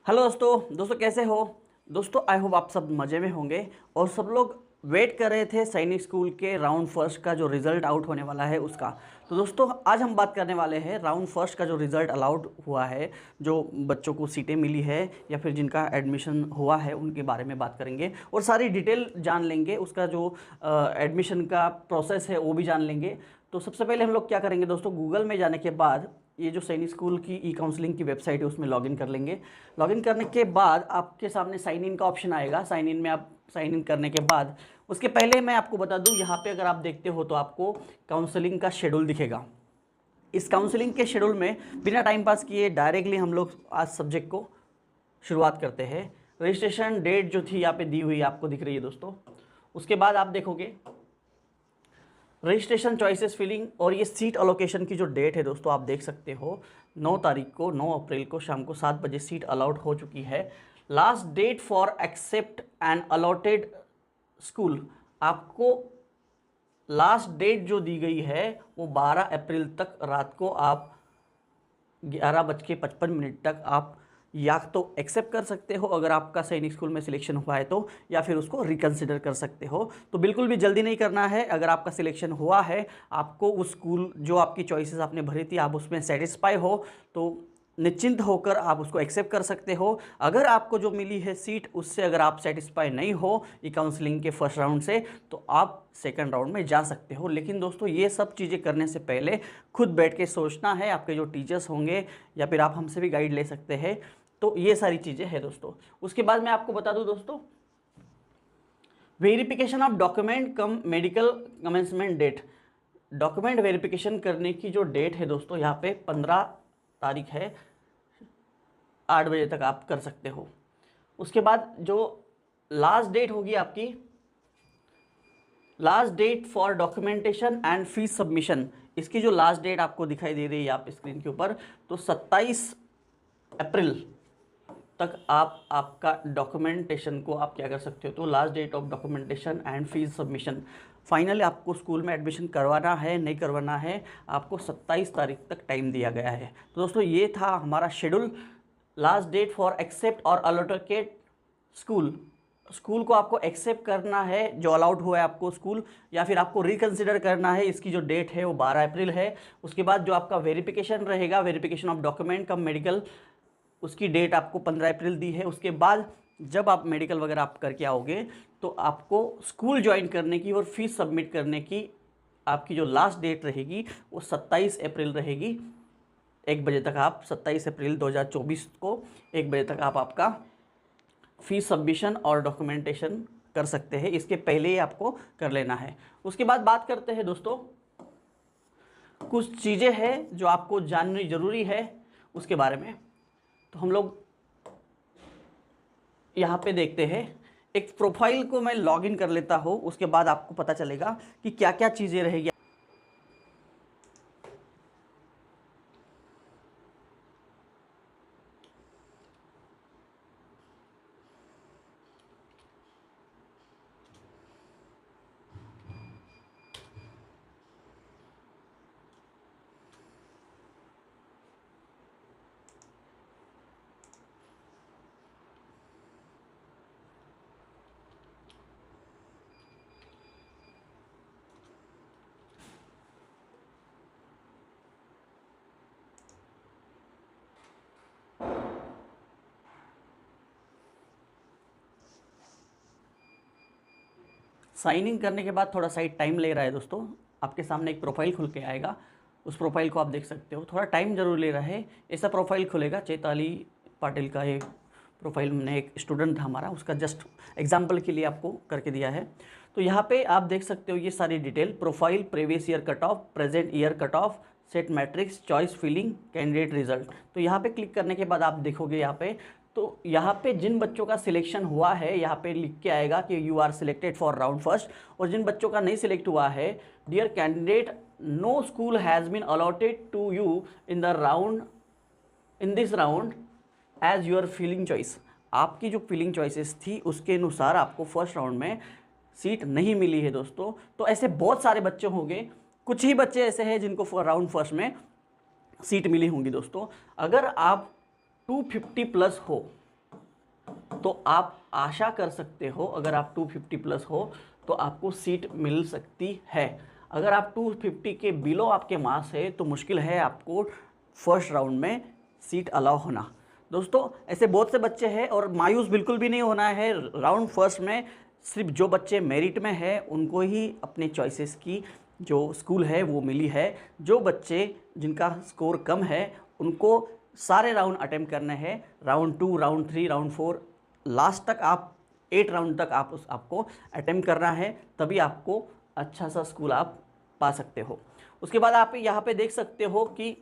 Hello दोस्तों कैसे हो। दोस्तों आई होप आप सब मज़े में होंगे और सब लोग वेट कर रहे थे सैनिक स्कूल के राउंड फर्स्ट का जो रिज़ल्ट आउट होने वाला है उसका। तो दोस्तों आज हम बात करने वाले हैं राउंड फर्स्ट का जो रिज़ल्ट अलाउड हुआ है, जो बच्चों को सीटें मिली है या फिर जिनका एडमिशन हुआ है उनके बारे में बात करेंगे और सारी डिटेल जान लेंगे। उसका जो एडमिशन का प्रोसेस है वो भी जान लेंगे। तो सबसे पहले हम लोग क्या करेंगे दोस्तों, गूगल में जाने के बाद ये जो सैनिक स्कूल की ई काउंसलिंग की वेबसाइट है उसमें लॉगिन कर लेंगे। लॉगिन करने के बाद आपके सामने साइन इन का ऑप्शन आएगा। साइन इन में आप साइन इन करने के बाद उसके पहले मैं आपको बता दूं, यहाँ पे अगर आप देखते हो तो आपको काउंसलिंग का शेड्यूल दिखेगा। इस काउंसलिंग के शेड्यूल में बिना टाइम पास किए डायरेक्टली हम लोग आज सब्जेक्ट को शुरुआत करते हैं। रजिस्ट्रेशन डेट जो थी यहाँ पे दी हुई आपको दिख रही है दोस्तों। उसके बाद आप देखोगे रजिस्ट्रेशन चॉइसेस फिलिंग और ये सीट अलोकेशन की जो डेट है दोस्तों आप देख सकते हो 9 तारीख को 9 अप्रैल को शाम को 7 बजे सीट अलाउड हो चुकी है। Last date for accept and allotted school, आपको लास्ट डेट जो दी गई है वो 12 अप्रैल तक रात को आप 11:55 तक आप या तो एक्सेप्ट कर सकते हो अगर आपका सैनिक स्कूल में सिलेक्शन हुआ है तो, या फिर उसको रिकंसिडर कर सकते हो। तो बिल्कुल भी जल्दी नहीं करना है। अगर आपका सिलेक्शन हुआ है, आपको उस स्कूल जो आपकी चॉइसेस आपने भरी थी आप उसमें सेटिस्फाई हो तो निश्चिंत होकर आप उसको एक्सेप्ट कर सकते हो। अगर आपको जो मिली है सीट उससे अगर आप सेटिस्फाई नहीं हो ई काउंसलिंग के फर्स्ट राउंड से तो आप सेकंड राउंड में जा सकते हो। लेकिन दोस्तों ये सब चीज़ें करने से पहले खुद बैठ के सोचना है। आपके जो टीचर्स होंगे या फिर आप हमसे भी गाइड ले सकते हैं। तो ये सारी चीज़ें हैं दोस्तों। उसके बाद मैं आपको बता दूं दोस्तों, verification of document cum medical commencement date. Document verification करने की जो डेट है दोस्तों यहाँ पे 15 तारीख है, 8 बजे तक आप कर सकते हो। उसके बाद जो लास्ट डेट होगी आपकी, last date for documentation and fees submission, इसकी जो लास्ट डेट आपको दिखाई दे रही है आप स्क्रीन के ऊपर, तो 27 अप्रैल तक आप आपका डॉक्यूमेंटेशन को आप क्या कर सकते हो। तो last date of documentation and fees submission, finally आपको स्कूल में एडमिशन करवाना है नहीं करवाना है, आपको 27 तारीख तक टाइम दिया गया है। तो दोस्तों ये था हमारा schedule. Last date for accept और अलोटेड स्कूल, स्कूल को आपको एक्सेप्ट करना है जो अलाउड हुआ है आपको स्कूल, या फिर आपको रिकंसिडर करना है, इसकी जो डेट है वो 12 अप्रैल है। उसके बाद जो आपका वेरिफिकेशन रहेगा, verification of document cum medical, उसकी डेट आपको 15 अप्रैल दी है। उसके बाद जब आप मेडिकल वगैरह आप करके आओगे तो आपको स्कूल ज्वाइन करने की और फीस सबमिट करने की आपकी जो लास्ट डेट रहेगी वो 27 अप्रैल रहेगी। 1 बजे तक आप 27 अप्रैल 2024 को 1 बजे तक आप आपका फीस सबमिशन और डॉक्यूमेंटेशन कर सकते हैं। इसके पहले ही आपको कर लेना है। उसके बाद बात करते हैं दोस्तों, कुछ चीज़ें हैं जो आपको जाननी ज़रूरी है उसके बारे में। तो हम लोग यहाँ पे देखते हैं, एक प्रोफाइल को मैं लॉगिन कर लेता हूँ, उसके बाद आपको पता चलेगा कि क्या क्या चीज़ें रहेगी। साइन इन करने के बाद थोड़ा साइड टाइम ले रहा है दोस्तों। आपके सामने एक प्रोफाइल खुल के आएगा, उस प्रोफाइल को आप देख सकते हो। थोड़ा टाइम जरूर ले रहा है। ऐसा प्रोफाइल खुलेगा, चैताली पाटिल का एक प्रोफाइल में एक स्टूडेंट था हमारा, उसका जस्ट एग्जाम्पल के लिए आपको करके दिया है। तो यहाँ पे आप देख सकते हो ये सारी detail, profile, previous year cut off, present year cut off, seat matrix, choice filling, candidate result. तो यहाँ पे क्लिक करने के बाद आप देखोगे यहाँ पे, तो यहाँ पे जिन बच्चों का सिलेक्शन हुआ है यहाँ पे लिख के आएगा कि you are selected for round first, और जिन बच्चों का नहीं सिलेक्ट हुआ है, dear candidate no school has been allotted to you in the round, in this round as your filling choice. आपकी जो फीलिंग चॉइसेस थी उसके अनुसार आपको फर्स्ट राउंड में सीट नहीं मिली है दोस्तों। तो ऐसे बहुत सारे बच्चे होंगे, कुछ ही बच्चे ऐसे हैं जिनको राउंड फर्स्ट में सीट मिली होंगी दोस्तों। अगर आप 250 प्लस हो तो आप आशा कर सकते हो अगर आप 250 प्लस हो तो आपको सीट मिल सकती है। अगर आप 250 के बिलो आपके मार्क्स है तो मुश्किल है आपको फर्स्ट राउंड में सीट अलाउ होना। दोस्तों ऐसे बहुत से बच्चे हैं और मायूस बिल्कुल भी नहीं होना है। राउंड फर्स्ट में सिर्फ जो बच्चे मेरिट में हैं उनको ही अपने चॉइसेस की जो स्कूल है वो मिली है। जो बच्चे जिनका स्कोर कम है उनको सारे राउंड अटेम्प्ट करने हैं, राउंड 2, राउंड 3, राउंड 4, लास्ट तक आप 8 राउंड तक आपको अटेम्प्ट करना है, तभी आपको अच्छा सा स्कूल आप पा सकते हो। उसके बाद आप यहाँ पे देख सकते हो कि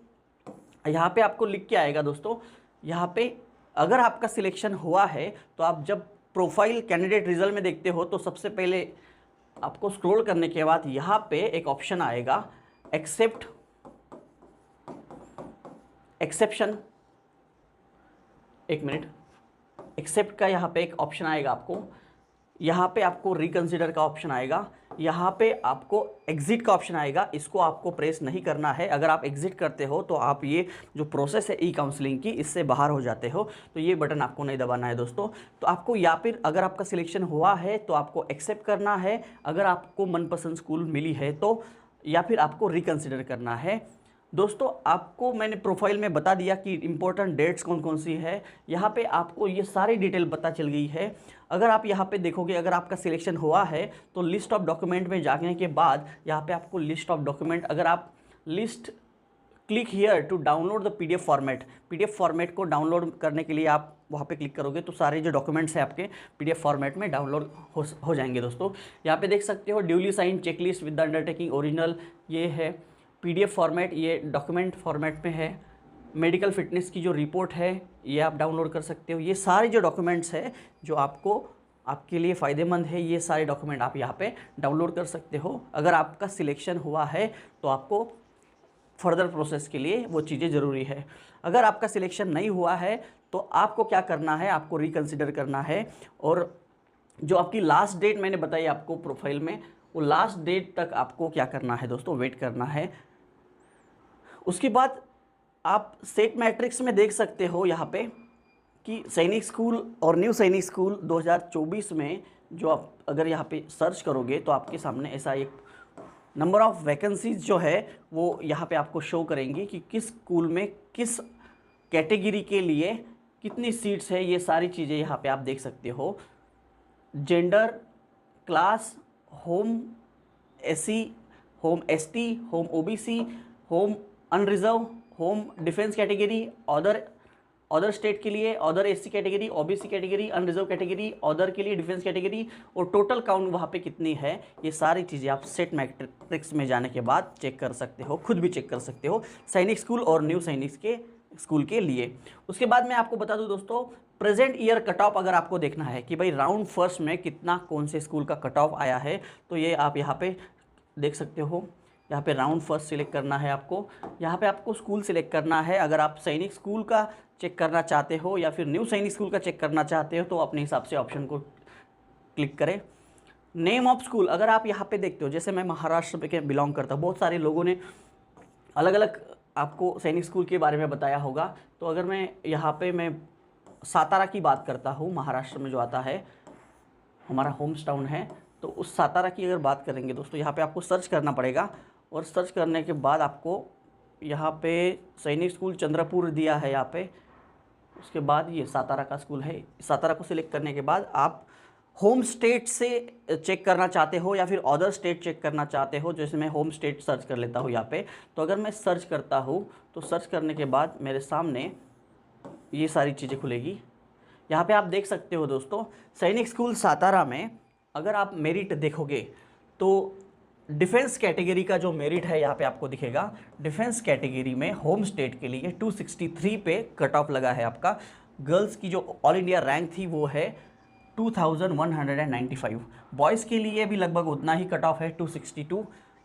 यहाँ पे आपको लिख के आएगा दोस्तों, यहाँ पे अगर आपका सिलेक्शन हुआ है तो आप जब प्रोफाइल कैंडिडेट रिजल्ट में देखते हो तो सबसे पहले आपको स्क्रॉल करने के बाद यहाँ पे एक ऑप्शन आएगा एक्सेप्ट एक्सेप्शन, एक मिनट, एक्सेप्ट का यहाँ पे एक ऑप्शन आएगा आपको, यहाँ पे आपको रिकंसिडर का ऑप्शन आएगा, यहाँ पे आपको एग्जिट का ऑप्शन आएगा। इसको आपको प्रेस नहीं करना है। अगर आप एग्जिट करते हो तो आप ये जो प्रोसेस है ई काउंसलिंग की इससे बाहर हो जाते हो, तो ये बटन आपको नहीं दबाना है दोस्तों। तो आपको या फिर अगर आपका सिलेक्शन हुआ है तो आपको एक्सेप्ट करना है, अगर आपको मनपसंद स्कूल मिली है तो, या फिर आपको रिकंसिडर करना है। दोस्तों आपको मैंने प्रोफाइल में बता दिया कि इंपॉर्टेंट डेट्स कौन कौन सी है, यहाँ पे आपको ये सारी डिटेल पता चल गई है। अगर आप यहाँ पे देखोगे अगर आपका सिलेक्शन हुआ है तो लिस्ट ऑफ डॉक्यूमेंट में जाने के बाद यहाँ पे आपको लिस्ट ऑफ डॉक्यूमेंट, अगर आप list click here to download the PDF format को डाउनलोड करने के लिए आप वहाँ पे क्लिक करोगे तो सारे जो डॉक्यूमेंट्स हैं आपके पीडीएफ फॉर्मेट में डाउनलोड हो जाएंगे। दोस्तों यहाँ पे देख सकते हो duly sign checklist with the undertaking original, ये है पीडीएफ फॉर्मेट, ये डॉक्यूमेंट फॉर्मेट में है। मेडिकल फिटनेस की जो रिपोर्ट है ये आप डाउनलोड कर सकते हो। ये सारे जो डॉक्यूमेंट्स हैं जो आपके लिए फ़ायदेमंद है, ये सारे डॉक्यूमेंट आप यहाँ पे डाउनलोड कर सकते हो। अगर आपका सिलेक्शन हुआ है तो आपको फर्दर प्रोसेस के लिए वो चीज़ें ज़रूरी है। अगर आपका सिलेक्शन नहीं हुआ है तो आपको क्या करना है, आपको रिकंसिडर करना है, और जो आपकी लास्ट डेट मैंने बताई आपको प्रोफाइल में, वो लास्ट डेट तक आपको क्या करना है दोस्तों, वेट करना है। उसके बाद आप सेट मैट्रिक्स में देख सकते हो यहाँ पे कि सैनिक स्कूल और न्यू सैनिक स्कूल 2024 में जो आप अगर यहाँ पे सर्च करोगे तो आपके सामने ऐसा एक नंबर ऑफ़ वैकेंसीज जो है वो यहाँ पे आपको शो करेंगी कि किस स्कूल में किस कैटेगरी के लिए कितनी सीट्स है। ये सारी चीज़ें यहाँ पे आप देख सकते हो। Gender, class, home SC, home ST, home OBC, home unreserved, home defence category, other state के लिए, other SC category, OBC category, unreserved category, other के लिए डिफेंस कैटेगरी, और टोटल काउंट वहाँ पे कितनी है। ये सारी चीज़ें आप सेट मैट्रिक्स में जाने के बाद चेक कर सकते हो, खुद भी चेक कर सकते हो सैनिक स्कूल और न्यू सैनिक के स्कूल के लिए। उसके बाद मैं आपको बता दूं दोस्तों, प्रेजेंट ईयर कट ऑफ अगर आपको देखना है कि भाई राउंड फर्स्ट में कितना कौन से स्कूल का कट ऑफ आया है, तो ये आप यहाँ पे देख सकते हो। यहाँ पे राउंड फर्स्ट सिलेक्ट करना है आपको, यहाँ पे आपको स्कूल सिलेक्ट करना है। अगर आप सैनिक स्कूल का चेक करना चाहते हो या फिर न्यू सैनिक स्कूल का चेक करना चाहते हो तो अपने हिसाब से ऑप्शन को क्लिक करें। नेम ऑफ स्कूल अगर आप यहाँ पे देखते हो, जैसे मैं महाराष्ट्र के बिलोंग करता हूँ, बहुत सारे लोगों ने अलग अलग आपको सैनिक स्कूल के बारे में बताया होगा। तो अगर मैं यहाँ पे मैं सातारा की बात करता हूँ, महाराष्ट्र में जो आता है, हमारा होम टाउन है, तो उस सातारा की अगर बात करेंगे दोस्तों, यहाँ पे आपको सर्च करना पड़ेगा, और सर्च करने के बाद आपको यहाँ पे सैनिक स्कूल चंद्रपुर दिया है यहाँ पे। उसके बाद ये सातारा का स्कूल है। सातारा को सिलेक्ट करने के बाद आप होम स्टेट से चेक करना चाहते हो या फिर अदर स्टेट चेक करना चाहते हो, जैसे मैं होम स्टेट सर्च कर लेता हूँ यहाँ पे। तो अगर मैं सर्च करता हूँ तो सर्च करने के बाद मेरे सामने ये सारी चीज़ें खुलेगी। यहाँ पे आप देख सकते हो दोस्तों, सैनिक स्कूल सातारा में अगर आप मेरिट देखोगे तो डिफेंस कैटेगरी का जो मेरिट है यहाँ पे आपको दिखेगा। डिफेंस कैटेगरी में होम स्टेट के लिए 263 पे कट ऑफ लगा है आपका। गर्ल्स की जो ऑल इंडिया रैंक थी वो है 2195। बॉयज़ के लिए भी लगभग उतना ही कट ऑफ है 262।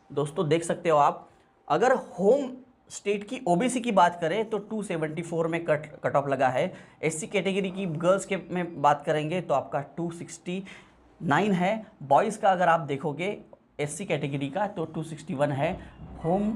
दोस्तों देख सकते हो आप, अगर होम स्टेट की ओबीसी की बात करें तो 274 में कट ऑफ लगा है। एससी कैटेगरी की गर्ल्स के में बात करेंगे तो आपका 269 है। बॉयज़ का अगर आप देखोगे एससी कैटेगरी का तो 261 है। होम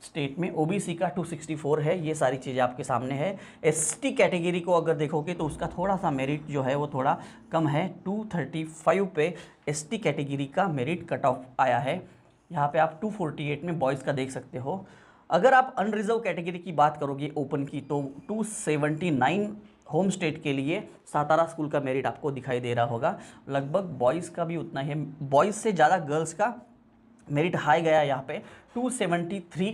स्टेट में ओबीसी का 264 है। ये सारी चीज़ें आपके सामने है। एसटी कैटेगरी को अगर देखोगे तो उसका थोड़ा सा मेरिट जो है वो थोड़ा कम है, 235 पे एसटी कैटेगरी का मेरिट कट ऑफ आया है। यहाँ पे आप 248 में बॉयज़ का देख सकते हो। अगर आप अनरिजर्व कैटेगरी की बात करोगे ओपन की, तो 279 होम स्टेट के लिए सातारा स्कूल का मेरिट आपको दिखाई दे रहा होगा। लगभग बॉयज़ का भी उतना ही है, बॉयज़ से ज़्यादा गर्ल्स का मेरिट हाई गया यहाँ पे। 273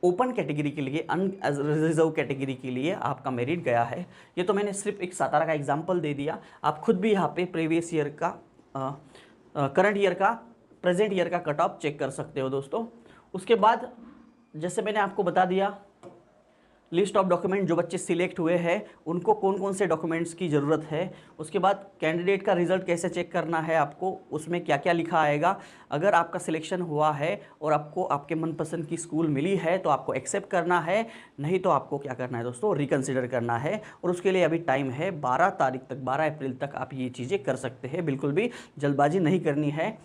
ओपन कैटेगरी के लिए, अनरिजर्व कैटेगरी के लिए आपका मेरिट गया है। ये तो मैंने सिर्फ एक सातारा का एग्जाम्पल दे दिया। आप खुद भी यहाँ पे प्रीवियस ईयर का, करंट ईयर का, प्रेजेंट ईयर का कट ऑफ चेक कर सकते हो दोस्तों। उसके बाद जैसे मैंने आपको बता दिया लिस्ट ऑफ डॉक्यूमेंट, जो बच्चे सिलेक्ट हुए हैं उनको कौन कौन से डॉक्यूमेंट्स की ज़रूरत है। उसके बाद कैंडिडेट का रिज़ल्ट कैसे चेक करना है आपको, उसमें क्या क्या लिखा आएगा। अगर आपका सिलेक्शन हुआ है और आपको आपके मनपसंद की स्कूल मिली है तो आपको एक्सेप्ट करना है, नहीं तो आपको क्या करना है दोस्तों, रिकन्सिडर करना है। और उसके लिए अभी टाइम है 12 तारीख तक, 12 अप्रैल तक आप ये चीज़ें कर सकते हैं। बिल्कुल भी जल्दबाजी नहीं करनी है।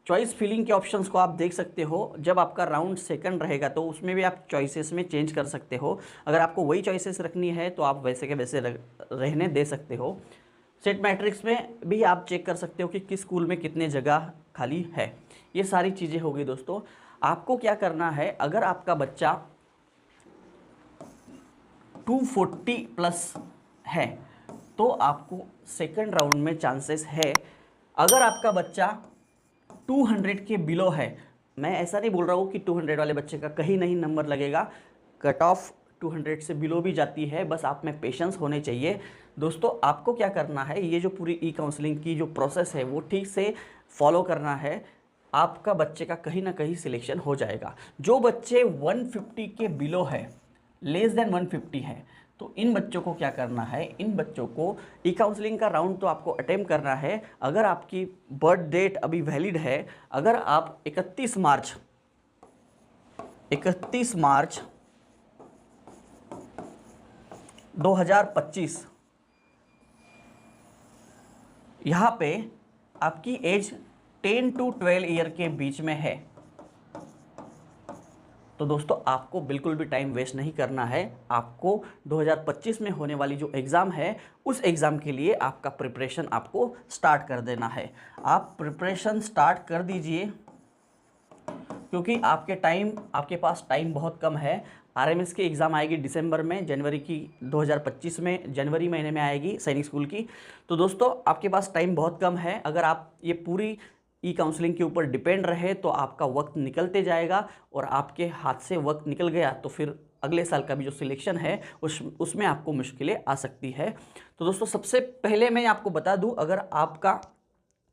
चॉइस फिलिंग के ऑप्शंस को आप देख सकते हो। जब आपका राउंड सेकंड रहेगा तो उसमें भी आप चॉइसेस में चेंज कर सकते हो। अगर आपको वही चॉइसेस रखनी है तो आप वैसे के वैसे रहने दे सकते हो। सेट मैट्रिक्स में भी आप चेक कर सकते हो कि किस स्कूल में कितने जगह खाली है। ये सारी चीज़ें हो गई दोस्तों। आपको क्या करना है, अगर आपका बच्चा 240 प्लस है तो आपको सेकंड राउंड में चांसेस है। अगर आपका बच्चा 200 के बिलो है, मैं ऐसा नहीं बोल रहा हूँ कि 200 वाले बच्चे का कहीं नहीं नंबर लगेगा, कट ऑफ 200 से बिलो भी जाती है, बस आप में पेशेंस होने चाहिए दोस्तों। आपको क्या करना है, ये जो पूरी ई काउंसलिंग की जो प्रोसेस है वो ठीक से फॉलो करना है। आपका बच्चे का कहीं ना कहीं सिलेक्शन हो जाएगा। जो बच्चे 150 के बिलो है, लेस देन 150 है, तो इन बच्चों को क्या करना है, इन बच्चों को ई काउंसलिंग का राउंड तो आपको अटेम्प्ट करना है। अगर आपकी बर्थ डेट अभी वैलिड है, अगर आप 31 मार्च 2025 यहाँ पे आपकी एज 10 to 12 ईयर के बीच में है, तो दोस्तों आपको बिल्कुल भी टाइम वेस्ट नहीं करना है। आपको 2025 में होने वाली जो एग्ज़ाम है उस एग्ज़ाम के लिए आपका प्रिपरेशन आपको स्टार्ट कर देना है। आप प्रिपरेशन स्टार्ट कर दीजिए, क्योंकि आपके पास टाइम बहुत कम है। आरएमएस की एग्ज़ाम आएगी दिसंबर में, जनवरी की 2025 में जनवरी महीने में आएगी सैनिक स्कूल की। तो दोस्तों आपके पास टाइम बहुत कम है। अगर आप ये पूरी ई काउंसलिंग के ऊपर डिपेंड रहे तो आपका वक्त निकलते जाएगा, और आपके हाथ से वक्त निकल गया तो फिर अगले साल का भी जो सिलेक्शन है उसमें आपको मुश्किलें आ सकती है। तो दोस्तों सबसे पहले मैं आपको बता दूं, अगर आपका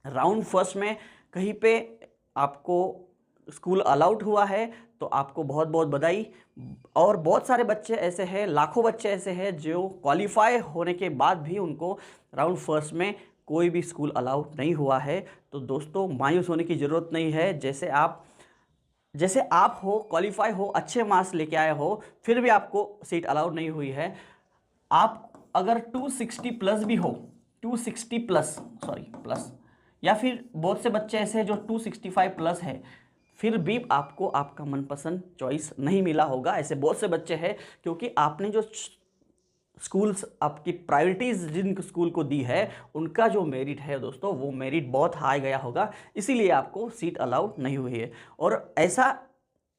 राउंड फर्स्ट में कहीं पे आपको स्कूल अलाउड हुआ है तो आपको बहुत बहुत बधाई। और बहुत सारे बच्चे ऐसे हैं, लाखों बच्चे ऐसे हैं जो क्वालिफाई होने के बाद भी उनको राउंड फर्स्ट में कोई भी स्कूल अलाउड नहीं हुआ है। तो दोस्तों मायूस होने की ज़रूरत नहीं है। जैसे आप हो, क्वालिफाई हो, अच्छे मार्क्स लेके आए हो, फिर भी आपको सीट अलाउड नहीं हुई है। आप अगर 260 प्लस भी हो, 260 प्लस, या फिर बहुत से बच्चे ऐसे हैं जो 265 प्लस है, फिर भी आपको आपका मनपसंद चॉइस नहीं मिला होगा। ऐसे बहुत से बच्चे हैं, क्योंकि आपने जो स्कूल्स आपकी प्रायोरिटीज़ जिन स्कूल को दी है उनका जो मेरिट है दोस्तों वो मेरिट बहुत हाई गया होगा, इसीलिए आपको सीट अलाउड नहीं हुई है। और ऐसा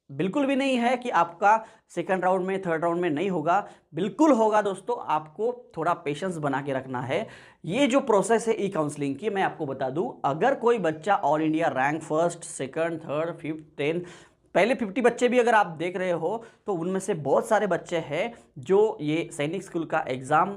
बिल्कुल भी नहीं है कि आपका सेकंड राउंड में, थर्ड राउंड में नहीं होगा, बिल्कुल होगा दोस्तों। आपको थोड़ा पेशेंस बना के रखना है। ये जो प्रोसेस है ई काउंसलिंग की, मैं आपको बता दूं, अगर कोई बच्चा all India rank first, second, third, fifth, 10 पहले 50 बच्चे भी अगर आप देख रहे हो तो उनमें से बहुत सारे बच्चे हैं जो ये सैनिक स्कूल का एग्ज़ाम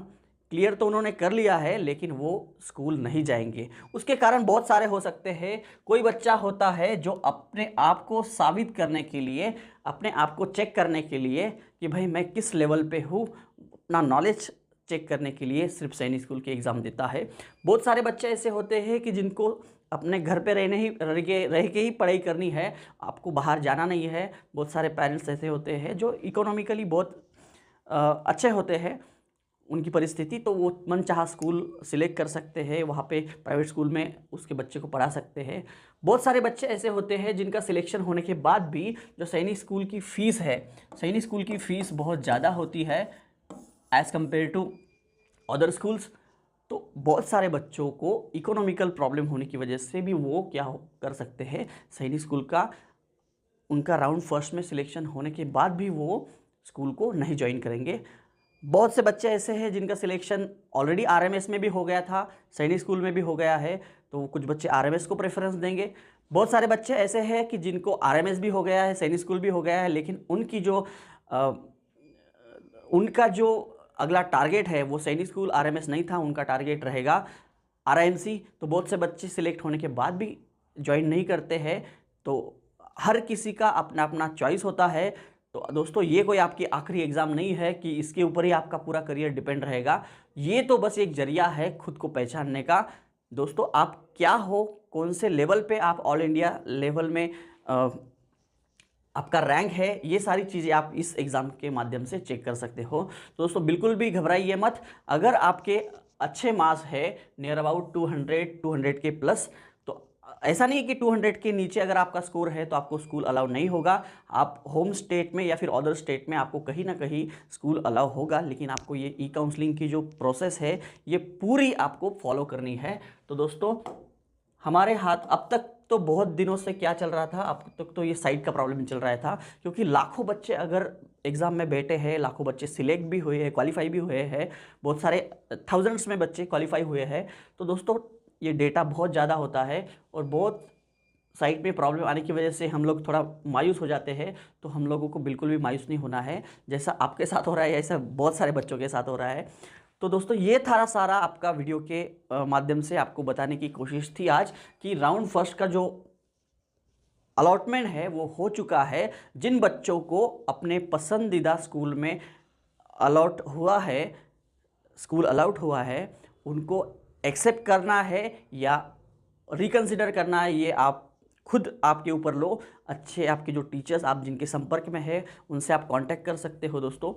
क्लियर तो उन्होंने कर लिया है लेकिन वो स्कूल नहीं जाएंगे। उसके कारण बहुत सारे हो सकते हैं। कोई बच्चा होता है जो अपने आप को साबित करने के लिए, अपने आप को चेक करने के लिए कि भाई मैं किस लेवल पे हूँ, अपना नॉलेज चेक करने के लिए सिर्फ सैनिक स्कूल के एग्ज़ाम देता है। बहुत सारे बच्चे ऐसे होते हैं कि जिनको अपने घर पे रह के ही पढ़ाई करनी है, आपको बाहर जाना नहीं है। बहुत सारे पेरेंट्स ऐसे होते हैं जो इकोनॉमिकली बहुत अच्छे होते हैं, उनकी परिस्थिति, तो वो मनचाहा स्कूल सिलेक्ट कर सकते हैं, वहाँ पे प्राइवेट स्कूल में उसके बच्चे को पढ़ा सकते हैं। बहुत सारे बच्चे ऐसे होते हैं जिनका सिलेक्शन होने के बाद भी जो सैनिक स्कूल की फ़ीस है, सैनिक स्कूल की फ़ीस बहुत ज़्यादा होती है as compare to other schools. तो बहुत सारे बच्चों को इकोनॉमिकल प्रॉब्लम होने की वजह से भी वो क्या कर सकते हैं, सैनिक स्कूल का उनका राउंड फर्स्ट में सिलेक्शन होने के बाद भी वो स्कूल को नहीं ज्वाइन करेंगे। बहुत से बच्चे ऐसे हैं जिनका सिलेक्शन ऑलरेडी आरएमएस में भी हो गया था, सैनिक स्कूल में भी हो गया है, तो कुछ बच्चे आरएमएस को प्रेफरेंस देंगे। बहुत सारे बच्चे ऐसे हैं कि जिनको आरएमएस भी हो गया है, सैनिक स्कूल भी हो गया है, लेकिन उनका जो अगला टारगेट है वो सैनिक स्कूल आरएमएस नहीं था, उनका टारगेट रहेगा आरआईएमसी। तो बहुत से बच्चे सिलेक्ट होने के बाद भी ज्वाइन नहीं करते हैं। तो हर किसी का अपना अपना चॉइस होता है। तो दोस्तों ये कोई आपकी आखिरी एग्ज़ाम नहीं है कि इसके ऊपर ही आपका पूरा करियर डिपेंड रहेगा। ये तो बस एक जरिया है खुद को पहचानने का। दोस्तों आप क्या हो, कौन से लेवल पे आप ऑल इंडिया लेवल में आपका रैंक है, ये सारी चीज़ें आप इस एग्ज़ाम के माध्यम से चेक कर सकते हो। तो दोस्तों बिल्कुल भी घबराइए मत। अगर आपके अच्छे मार्क्स है नियर अबाउट 200 के प्लस, तो ऐसा नहीं है कि 200 के नीचे अगर आपका स्कोर है तो आपको स्कूल अलाउ नहीं होगा। आप होम स्टेट में या फिर अदर स्टेट में आपको कहीं ना कहीं स्कूल अलाउ होगा, लेकिन आपको ये ई काउंसलिंग की जो प्रोसेस है ये पूरी आपको फॉलो करनी है। तो दोस्तों हमारे हाथ अब तक तो बहुत दिनों से क्या चल रहा था, अब तक तो ये साइट का प्रॉब्लम चल रहा था, क्योंकि लाखों बच्चे अगर एग्ज़ाम में बैठे हैं, लाखों बच्चे सिलेक्ट भी हुए हैं, क्वालिफाई भी हुए हैं, बहुत सारे थाउजेंड्स में बच्चे क्वालिफाई हुए हैं। तो दोस्तों ये डेटा बहुत ज़्यादा होता है और बहुत साइट में प्रॉब्लम आने की वजह से हम लोग थोड़ा मायूस हो जाते हैं। तो हम लोगों को बिल्कुल भी मायूस नहीं होना है। जैसा आपके साथ हो रहा है ऐसा बहुत सारे बच्चों के साथ हो रहा है। तो दोस्तों ये था सारा आपका वीडियो के माध्यम से आपको बताने की कोशिश थी आज कि राउंड फर्स्ट का जो अलॉटमेंट है वो हो चुका है। जिन बच्चों को अपने पसंदीदा स्कूल में अलॉट हुआ है, स्कूल अलाउट हुआ है, उनको एक्सेप्ट करना है या रिकंसिडर करना है, ये आप खुद आपके ऊपर लो। अच्छे आपके जो टीचर्स आप जिनके संपर्क में है उनसे आप कांटेक्ट कर सकते हो। दोस्तों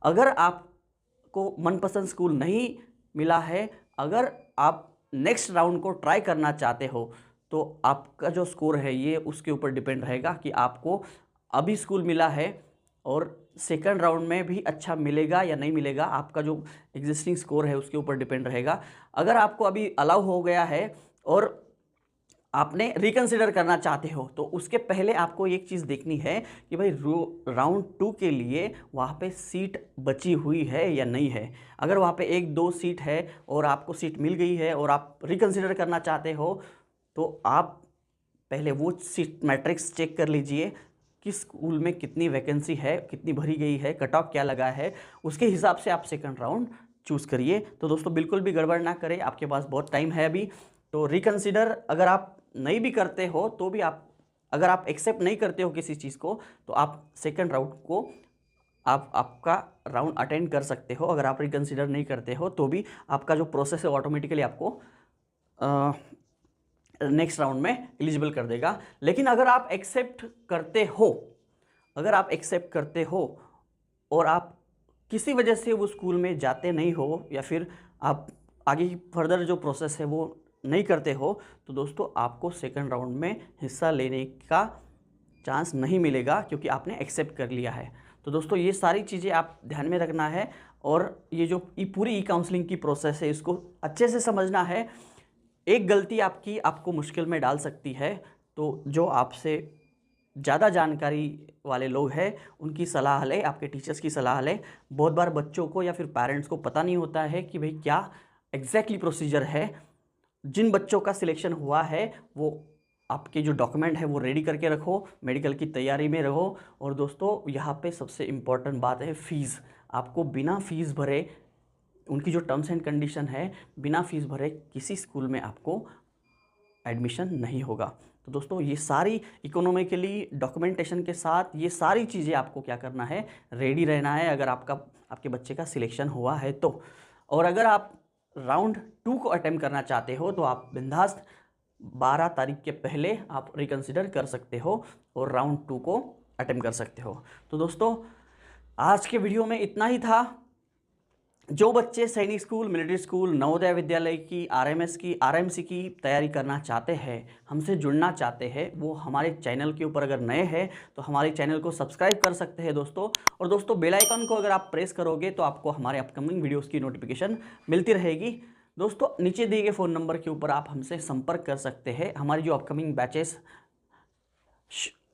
अगर आपको मनपसंद स्कूल नहीं मिला है, अगर आप नेक्स्ट राउंड को ट्राई करना चाहते हो, तो आपका जो स्कोर है ये उसके ऊपर डिपेंड रहेगा कि आपको अभी स्कूल मिला है और सेकंड राउंड में भी अच्छा मिलेगा या नहीं मिलेगा, आपका जो एग्जिस्टिंग स्कोर है उसके ऊपर डिपेंड रहेगा। अगर आपको अभी अलाउ हो गया है और आपने रिकंसिडर करना चाहते हो, तो उसके पहले आपको एक चीज़ देखनी है कि भाई राउंड 2 के लिए वहाँ पे सीट बची हुई है या नहीं है। अगर वहाँ पे 1-2 सीट है और आपको सीट मिल गई है और आप रिकंसिडर करना चाहते हो, तो आप पहले वो सीट मैट्रिक्स चेक कर लीजिए, किस स्कूल में कितनी वैकेंसी है, कितनी भरी गई है, कट ऑफ क्या लगा है, उसके हिसाब से आप सेकंड राउंड चूज़ करिए। तो दोस्तों बिल्कुल भी गड़बड़ ना करें, आपके पास बहुत टाइम है अभी। तो रिकंसिडर अगर आप नहीं भी करते हो तो भी अगर आप एक्सेप्ट नहीं करते हो किसी चीज़ को, तो आप सेकंड राउंड को आपका राउंड अटेंड कर सकते हो। अगर आप रिकंसिडर नहीं करते हो तो भी आपका जो प्रोसेस है ऑटोमेटिकली आपको नेक्स्ट राउंड में एलिजिबल कर देगा। लेकिन अगर आप एक्सेप्ट करते हो और आप किसी वजह से वो स्कूल में जाते नहीं हो या फिर आप आगे की फर्दर जो प्रोसेस है वो नहीं करते हो, तो दोस्तों आपको सेकंड राउंड में हिस्सा लेने का चांस नहीं मिलेगा, क्योंकि आपने एक्सेप्ट कर लिया है। तो दोस्तों ये सारी चीज़ें आप ध्यान में रखना है और ये जो पूरी ई काउंसलिंग की प्रोसेस है इसको अच्छे से समझना है। एक गलती आपको मुश्किल में डाल सकती है। तो जो आपसे ज़्यादा जानकारी वाले लोग हैं उनकी सलाह लें, आपके टीचर्स की सलाह लें। बहुत बार बच्चों को या फिर पेरेंट्स को पता नहीं होता है कि भाई क्या एग्जैक्टली प्रोसीजर है। जिन बच्चों का सिलेक्शन हुआ है वो आपके जो डॉक्यूमेंट है वो रेडी करके रखो, मेडिकल की तैयारी में रहो। और दोस्तों यहाँ पे सबसे इम्पॉर्टेंट बात है फ़ीस। आपको बिना फ़ीस भरे, उनकी जो टर्म्स एंड कंडीशन है, बिना फीस भरे किसी स्कूल में आपको एडमिशन नहीं होगा। तो दोस्तों ये सारी इकोनॉमिकली डॉक्यूमेंटेशन के साथ ये सारी चीज़ें आपको क्या करना है, रेडी रहना है अगर आपके बच्चे का सिलेक्शन हुआ है तो। और अगर आप राउंड 2 को अटेम्प्ट करना चाहते हो तो आप बिंदास्त 12 तारीख के पहले आप रिकंसिडर कर सकते हो और राउंड 2 को अटेम्प्ट कर सकते हो। तो दोस्तों आज के वीडियो में इतना ही था। जो बच्चे सैनिक school, military school, Navodaya Vidyalaya की, आरएमएस की, आरएमसी की तैयारी करना चाहते हैं, हमसे जुड़ना चाहते हैं, वो हमारे चैनल के ऊपर अगर नए हैं तो हमारे चैनल को सब्सक्राइब कर सकते हैं दोस्तों। और दोस्तों बेल आइकन को अगर आप प्रेस करोगे तो आपको हमारे अपकमिंग वीडियोस की नोटिफिकेशन मिलती रहेगी। दोस्तों नीचे दिए गए फ़ोन नंबर के ऊपर आप हमसे संपर्क कर सकते हैं। हमारी जो अपकमिंग बैचेस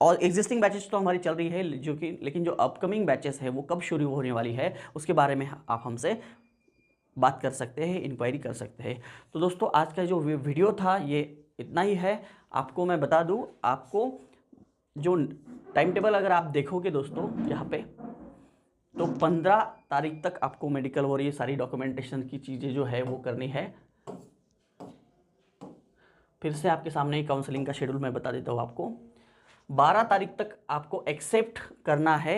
और एग्जिस्टिंग बैचेस तो हमारी चल रही है, जो कि लेकिन जो अपकमिंग बैचेस है वो कब शुरू होने वाली है उसके बारे में आप हमसे बात कर सकते हैं, इंक्वायरी कर सकते हैं। तो दोस्तों आज का जो वीडियो था ये इतना ही है। आपको मैं बता दूं, आपको जो टाइम टेबल अगर आप देखोगे दोस्तों यहाँ पे, तो 15 तारीख तक आपको मेडिकल और ये सारी डॉक्यूमेंटेशन की चीज़ें जो है वो करनी है। फिर से आपके सामने ही काउंसलिंग का शेड्यूल मैं बता देता हूँ आपको। 12 तारीख तक आपको एक्सेप्ट करना है।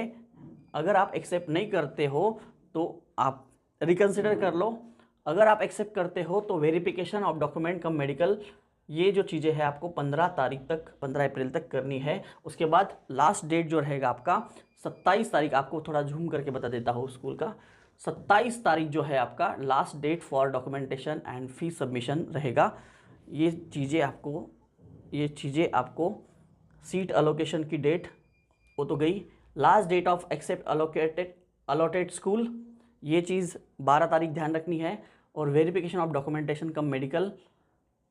अगर आप एक्सेप्ट नहीं करते हो तो आप रिकंसिडर कर लो। अगर आप एक्सेप्ट करते हो तो verification of document cum medical, ये जो चीज़ें हैं आपको 15 तारीख तक, 15 अप्रैल तक करनी है। उसके बाद लास्ट डेट जो रहेगा आपका 27 तारीख, आपको थोड़ा झूम करके बता देता हूँ स्कूल का, 27 तारीख जो है आपका last date for documentation and fees submission रहेगा। ये चीज़ें आपको सीट अलोकेशन की डेट वो तो गई, last date of accept allotted school, ये चीज़ 12 तारीख ध्यान रखनी है। और verification of documentation cum medical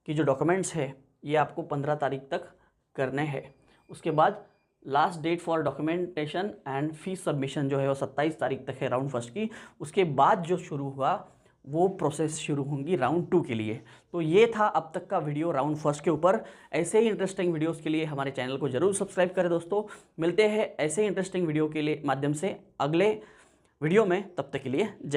की जो डॉक्यूमेंट्स है ये आपको 15 तारीख तक करने हैं। उसके बाद last date for documentation and fees submission जो है वो 27 तारीख तक है राउंड फर्स्ट की। उसके बाद जो शुरू हुआ वो प्रोसेस शुरू होंगी राउंड 2 के लिए। तो ये था अब तक का वीडियो राउंड फर्स्ट के ऊपर। ऐसे ही इंटरेस्टिंग वीडियोस के लिए हमारे चैनल को जरूर सब्सक्राइब करें दोस्तों। मिलते हैं ऐसे इंटरेस्टिंग वीडियो के लिए माध्यम से अगले वीडियो में, तब तक के लिए जय।